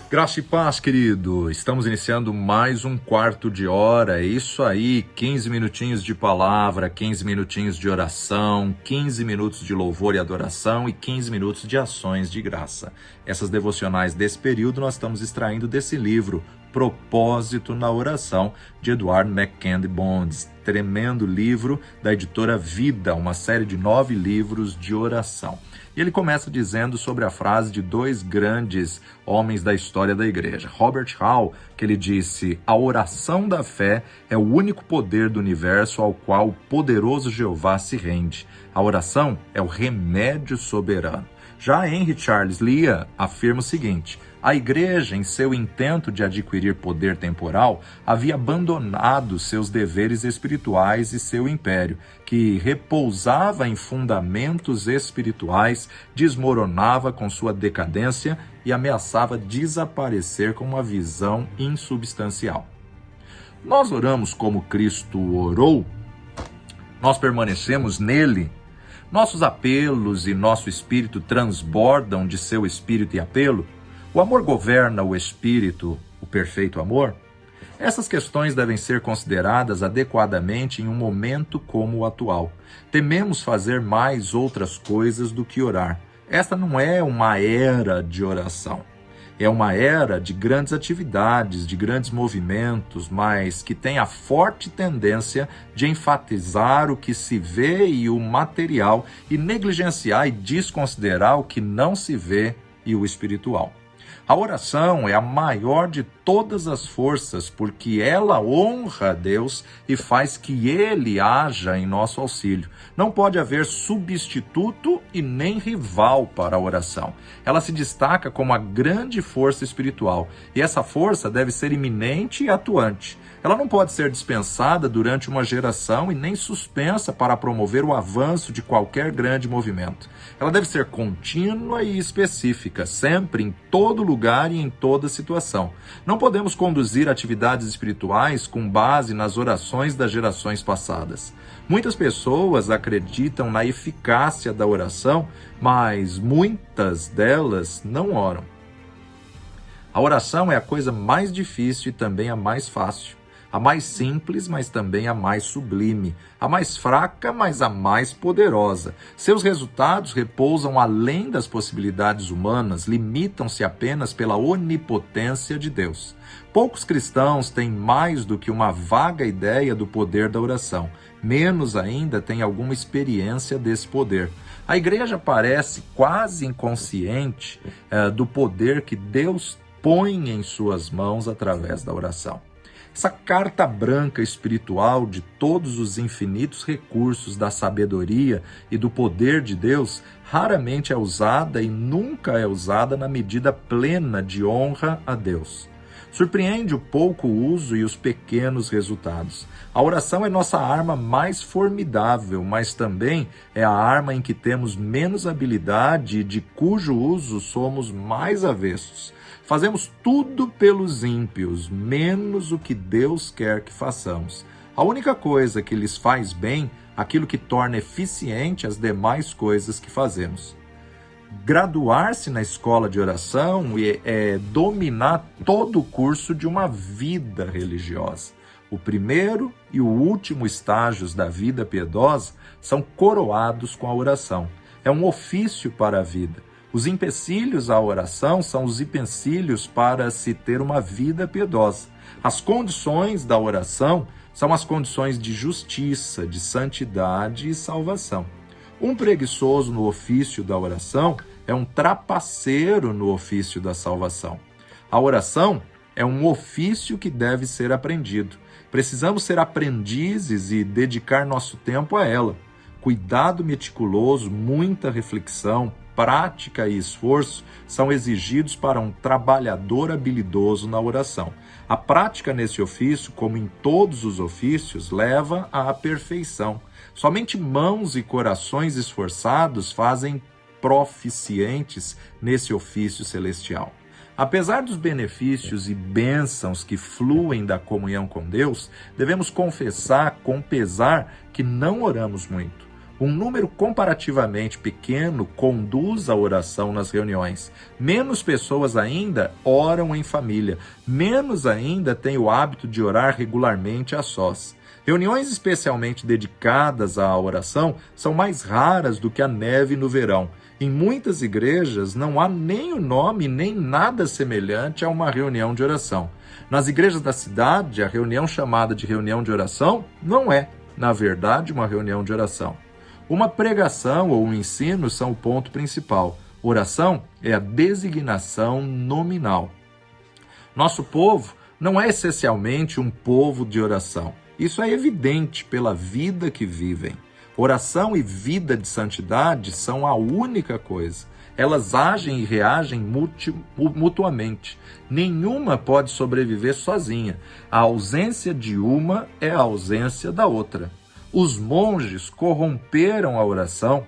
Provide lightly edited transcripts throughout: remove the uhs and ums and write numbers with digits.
Graça e paz, querido. Estamos iniciando mais um quarto de hora. É isso aí, 15 minutinhos de palavra, 15 minutinhos de oração, 15 minutos de louvor e adoração e 15 minutos de ações de graça. Essas devocionais desse período nós estamos extraindo desse livro, Propósito na Oração, de Edward McKenzie Bonds. Tremendo livro da editora Vida, uma série de 9 livros de oração. E ele começa dizendo sobre a frase de 2 grandes homens da história da igreja. Robert Hall, que ele disse: a oração da fé é o único poder do universo ao qual o poderoso Jeová se rende. A oração é o remédio soberano. Já Henry Charles Lea afirma o seguinte: a igreja, em seu intento de adquirir poder temporal, havia abandonado seus deveres espirituais e seu império, que repousava em fundamentos espirituais, desmoronava com sua decadência e ameaçava desaparecer com uma visão insubstancial. Nós oramos como Cristo orou? Nós permanecemos nele? Nossos apelos e nosso espírito transbordam de seu espírito e apelo? O amor governa o espírito, o perfeito amor? Essas questões devem ser consideradas adequadamente em um momento como o atual. Tememos fazer mais outras coisas do que orar. Esta não é uma era de oração. É uma era de grandes atividades, de grandes movimentos, mas que tem a forte tendência de enfatizar o que se vê e o material e negligenciar e desconsiderar o que não se vê e o espiritual. A oração é a maior de todas as forças, porque ela honra a Deus e faz que Ele haja em nosso auxílio. Não pode haver substituto e nem rival para a oração. Ela se destaca como a grande força espiritual, e essa força deve ser iminente e atuante. Ela não pode ser dispensada durante uma geração e nem suspensa para promover o avanço de qualquer grande movimento. Ela deve ser contínua e específica, sempre, em todo lugar e em toda situação. Não podemos conduzir atividades espirituais com base nas orações das gerações passadas. Muitas pessoas acreditam na eficácia da oração, mas muitas delas não oram. A oração é a coisa mais difícil e também a mais fácil. A mais simples, mas também a mais sublime. A mais fraca, mas a mais poderosa. Seus resultados repousam além das possibilidades humanas, limitam-se apenas pela onipotência de Deus. Poucos cristãos têm mais do que uma vaga ideia do poder da oração. Menos ainda têm alguma experiência desse poder. A igreja parece quase inconsciente do poder que Deus põe em suas mãos através da oração. Essa carta branca espiritual de todos os infinitos recursos da sabedoria e do poder de Deus raramente é usada e nunca é usada na medida plena de honra a Deus. Surpreende o pouco uso e os pequenos resultados. A oração é nossa arma mais formidável, mas também é a arma em que temos menos habilidade e de cujo uso somos mais avessos. Fazemos tudo pelos ímpios, menos o que Deus quer que façamos. A única coisa que lhes faz bem, aquilo que torna eficiente as demais coisas que fazemos. Graduar-se na escola de oração é dominar todo o curso de uma vida religiosa. O primeiro e o último estágios da vida piedosa são coroados com a oração. É um ofício para a vida. Os empecilhos à oração são os empecilhos para se ter uma vida piedosa. As condições da oração são as condições de justiça, de santidade e salvação. Um preguiçoso no ofício da oração é um trapaceiro no ofício da salvação. A oração é um ofício que deve ser aprendido. Precisamos ser aprendizes e dedicar nosso tempo a ela. Cuidado meticuloso, muita reflexão, prática e esforço são exigidos para um trabalhador habilidoso na oração. A prática nesse ofício, como em todos os ofícios, leva à perfeição. Somente mãos e corações esforçados fazem proficientes nesse ofício celestial. Apesar dos benefícios e bênçãos que fluem da comunhão com Deus, devemos confessar com pesar que não oramos muito. Um número comparativamente pequeno conduz a oração nas reuniões. Menos pessoas ainda oram em família. Menos ainda têm o hábito de orar regularmente a sós. Reuniões especialmente dedicadas à oração são mais raras do que a neve no verão. Em muitas igrejas não há nem o nome nem nada semelhante a uma reunião de oração. Nas igrejas da cidade, a reunião chamada de reunião de oração não é, na verdade, uma reunião de oração. Uma pregação ou um ensino são o ponto principal. Oração é a designação nominal. Nosso povo não é essencialmente um povo de oração. Isso é evidente pela vida que vivem. Oração e vida de santidade são a única coisa. Elas agem e reagem mutuamente. Nenhuma pode sobreviver sozinha. A ausência de uma é a ausência da outra. Os monges corromperam a oração,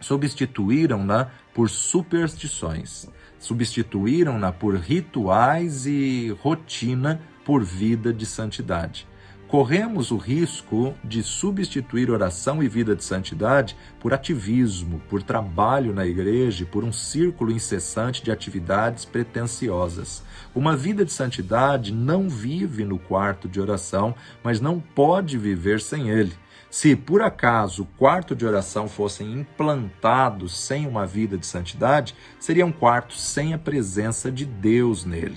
substituíram-na por superstições, substituíram-na por rituais e rotina por vida de santidade. Corremos o risco de substituir oração e vida de santidade por ativismo, por trabalho na igreja e por um círculo incessante de atividades pretensiosas. Uma vida de santidade não vive no quarto de oração, mas não pode viver sem ele. Se, por acaso, o quarto de oração fossem implantados sem uma vida de santidade, seria um quarto sem a presença de Deus nele.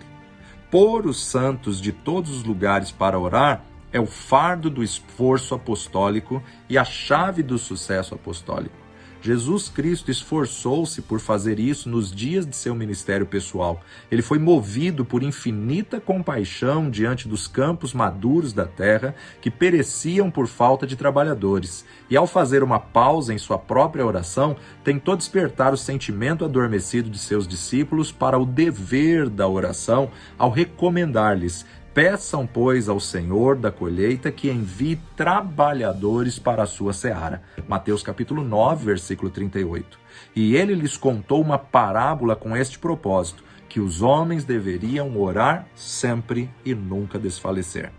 Pôr os santos de todos os lugares para orar é o fardo do esforço apostólico e a chave do sucesso apostólico. Jesus Cristo esforçou-se por fazer isso nos dias de seu ministério pessoal. Ele foi movido por infinita compaixão diante dos campos maduros da terra que pereciam por falta de trabalhadores. E ao fazer uma pausa em sua própria oração, tentou despertar o sentimento adormecido de seus discípulos para o dever da oração ao recomendar-lhes: peçam, pois, ao Senhor da colheita que envie trabalhadores para a sua seara. Mateus capítulo 9, versículo 38. E ele lhes contou uma parábola com este propósito, que os homens deveriam orar sempre e nunca desfalecer.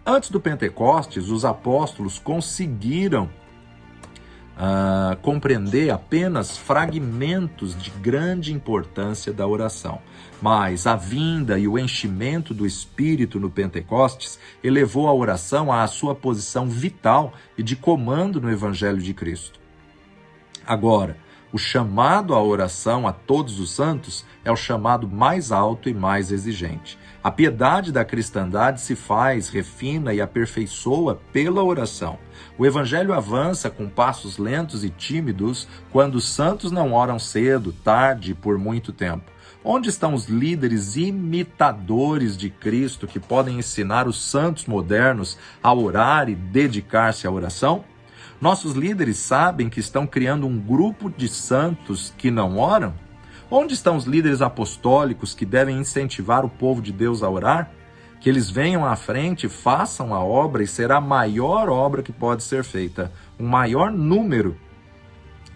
Antes do Pentecostes, os apóstolos conseguiram compreender apenas fragmentos de grande importância da oração. Mas a vinda e o enchimento do Espírito no Pentecostes elevou a oração à sua posição vital e de comando no Evangelho de Cristo. Agora, o chamado à oração a todos os santos é o chamado mais alto e mais exigente. A piedade da cristandade se faz, refina e aperfeiçoa pela oração. O Evangelho avança com passos lentos e tímidos quando os santos não oram cedo, tarde e por muito tempo. Onde estão os líderes imitadores de Cristo que podem ensinar os santos modernos a orar e dedicar-se à oração? Nossos líderes sabem que estão criando um grupo de santos que não oram? Onde estão os líderes apostólicos que devem incentivar o povo de Deus a orar? Que eles venham à frente, façam a obra e será a maior obra que pode ser feita. Um maior número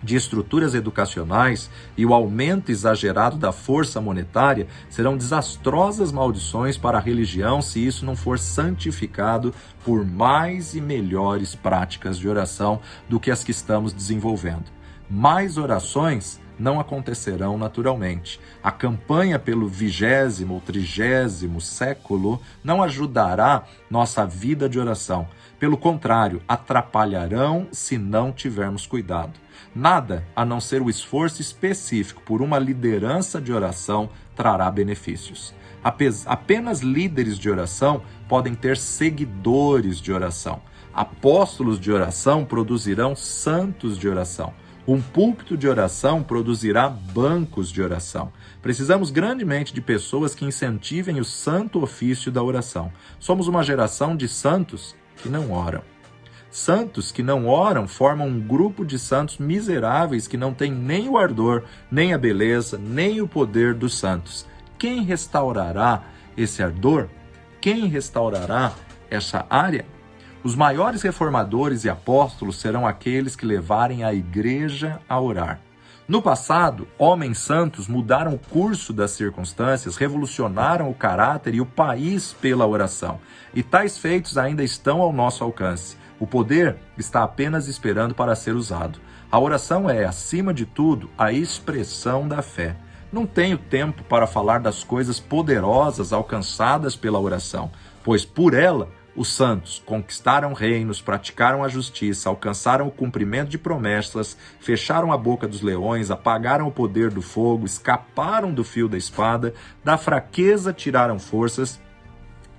de estruturas educacionais e o aumento exagerado da força monetária serão desastrosas maldições para a religião se isso não for santificado por mais e melhores práticas de oração do que as que estamos desenvolvendo. Mais orações não acontecerão naturalmente. A campanha pelo 20º ou 30º século não ajudará nossa vida de oração. Pelo contrário, atrapalharão se não tivermos cuidado. Nada, a não ser o esforço específico por uma liderança de oração, trará benefícios. Apenas líderes de oração podem ter seguidores de oração. Apóstolos de oração produzirão santos de oração. Um púlpito de oração produzirá bancos de oração. Precisamos grandemente de pessoas que incentivem o santo ofício da oração. Somos uma geração de santos que não oram. Santos que não oram formam um grupo de santos miseráveis que não têm nem o ardor, nem a beleza, nem o poder dos santos. Quem restaurará esse ardor? Quem restaurará essa área? Os maiores reformadores e apóstolos serão aqueles que levarem a igreja a orar. No passado, homens santos mudaram o curso das circunstâncias, revolucionaram o caráter e o país pela oração. E tais feitos ainda estão ao nosso alcance. O poder está apenas esperando para ser usado. A oração é, acima de tudo, a expressão da fé. Não tenho tempo para falar das coisas poderosas alcançadas pela oração, pois por ela os santos conquistaram reinos, praticaram a justiça, alcançaram o cumprimento de promessas, fecharam a boca dos leões, apagaram o poder do fogo, escaparam do fio da espada, da fraqueza tiraram forças,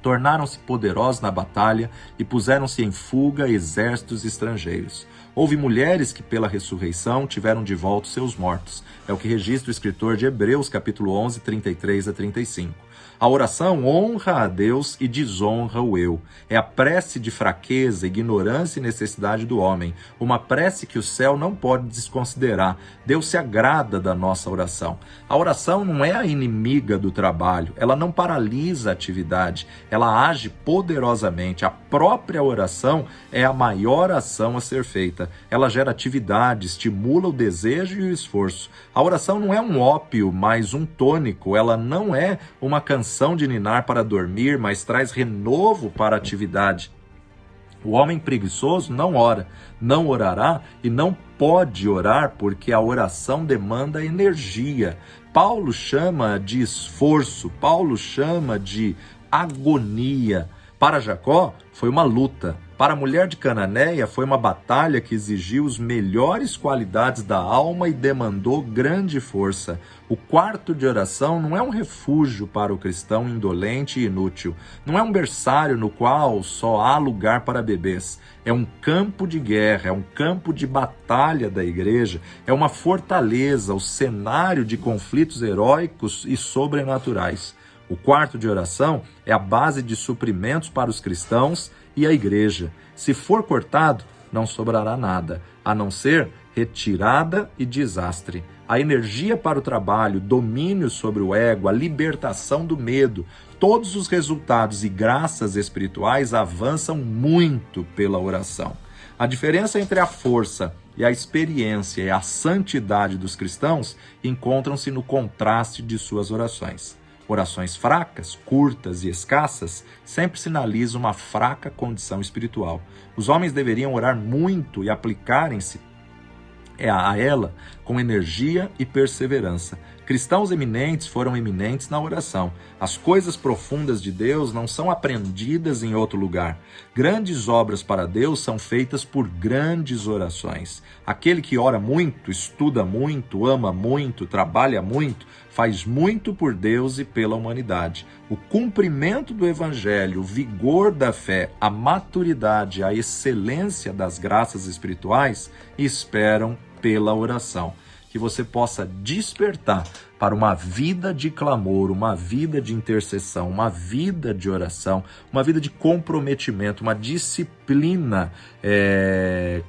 tornaram-se poderosos na batalha e puseram-se em fuga exércitos estrangeiros. Houve mulheres que pela ressurreição tiveram de volta os seus mortos. É o que registra o escritor de Hebreus, capítulo 11, 33 a 35. A oração honra a Deus e desonra o eu. É a prece de fraqueza, ignorância e necessidade do homem. Uma prece que o céu não pode desconsiderar. Deus se agrada da nossa oração. A oração não é a inimiga do trabalho. Ela não paralisa a atividade. Ela age poderosamente. A própria oração é a maior ação a ser feita. Ela gera atividade, estimula o desejo e o esforço. A oração não é um ópio, mas um tônico. Ela não é uma canção de ninar para dormir, mas traz renovo para a atividade. O homem preguiçoso não ora, não orará e não pode orar porque a oração demanda energia. Paulo chama de esforço, Paulo chama de agonia. Para Jacó foi uma luta. Para a mulher de Cananeia foi uma batalha que exigiu as melhores qualidades da alma e demandou grande força. O quarto de oração não é um refúgio para o cristão indolente e inútil. Não é um berçário no qual só há lugar para bebês. É um campo de guerra, é um campo de batalha da igreja, é uma fortaleza, o cenário de conflitos heróicos e sobrenaturais. O quarto de oração é a base de suprimentos para os cristãos e a igreja. Se for cortado, não sobrará nada, a não ser retirada e desastre. A energia para o trabalho, domínio sobre o ego, a libertação do medo, todos os resultados e graças espirituais avançam muito pela oração. A diferença entre a força e a experiência e a santidade dos cristãos encontram-se no contraste de suas orações. Orações fracas, curtas e escassas sempre sinalizam uma fraca condição espiritual. Os homens deveriam orar muito e aplicarem-se a ela com energia e perseverança. Cristãos eminentes foram eminentes na oração. As coisas profundas de Deus não são aprendidas em outro lugar. Grandes obras para Deus são feitas por grandes orações. Aquele que ora muito, estuda muito, ama muito, trabalha muito, faz muito por Deus e pela humanidade. O cumprimento do evangelho, o vigor da fé, a maturidade, a excelência das graças espirituais esperam pela oração. Que você possa despertar para uma vida de clamor, uma vida de intercessão, uma vida de oração, uma vida de comprometimento, uma disciplina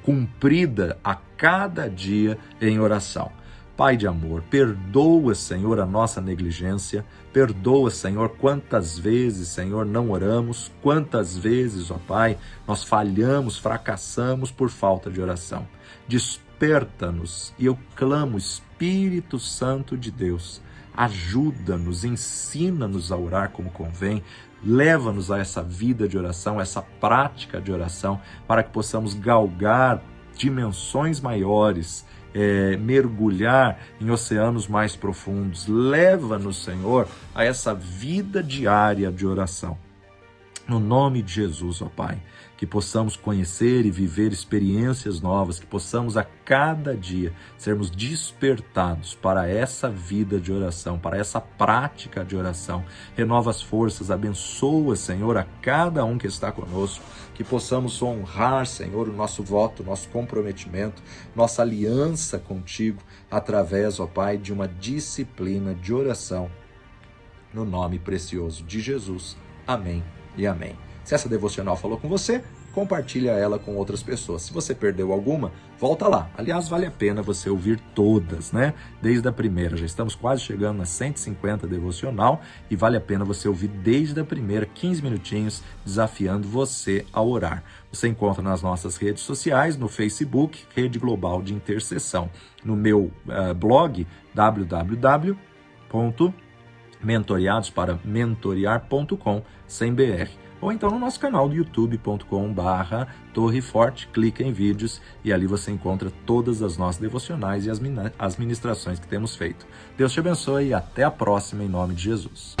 cumprida a cada dia em oração. Pai de amor, perdoa, Senhor, a nossa negligência, perdoa, Senhor, quantas vezes, Senhor, não oramos, quantas vezes, ó Pai, nós falhamos, fracassamos por falta de oração. Desperta-nos e eu clamo, Espírito Santo de Deus, ajuda-nos, ensina-nos a orar como convém, leva-nos a essa vida de oração, essa prática de oração, para que possamos galgar dimensões maiores, mergulhar em oceanos mais profundos. Leva-nos, Senhor, a essa vida diária de oração. No nome de Jesus, ó Pai, que possamos conhecer e viver experiências novas, que possamos a cada dia sermos despertados para essa vida de oração, para essa prática de oração. Renova as forças, abençoa, Senhor, a cada um que está conosco, que possamos honrar, Senhor, o nosso voto, nosso comprometimento, nossa aliança contigo, através, ó Pai, de uma disciplina de oração, no nome precioso de Jesus. Amém e amém. Se essa devocional falou com você, compartilha ela com outras pessoas. Se você perdeu alguma, volta lá. Aliás, vale a pena você ouvir todas, né? Desde a primeira, já estamos quase chegando na 150 devocional e vale a pena você ouvir desde a primeira, 15 minutinhos, desafiando você a orar. Você encontra nas nossas redes sociais, no Facebook, Rede Global de Intercessão. No meu blog, www.mentoriados para mentoriar.com, sem BR. Ou então no nosso canal do youtube.com/torreforte, clica em vídeos e ali você encontra todas as nossas devocionais e as ministrações que temos feito. Deus te abençoe e até a próxima em nome de Jesus.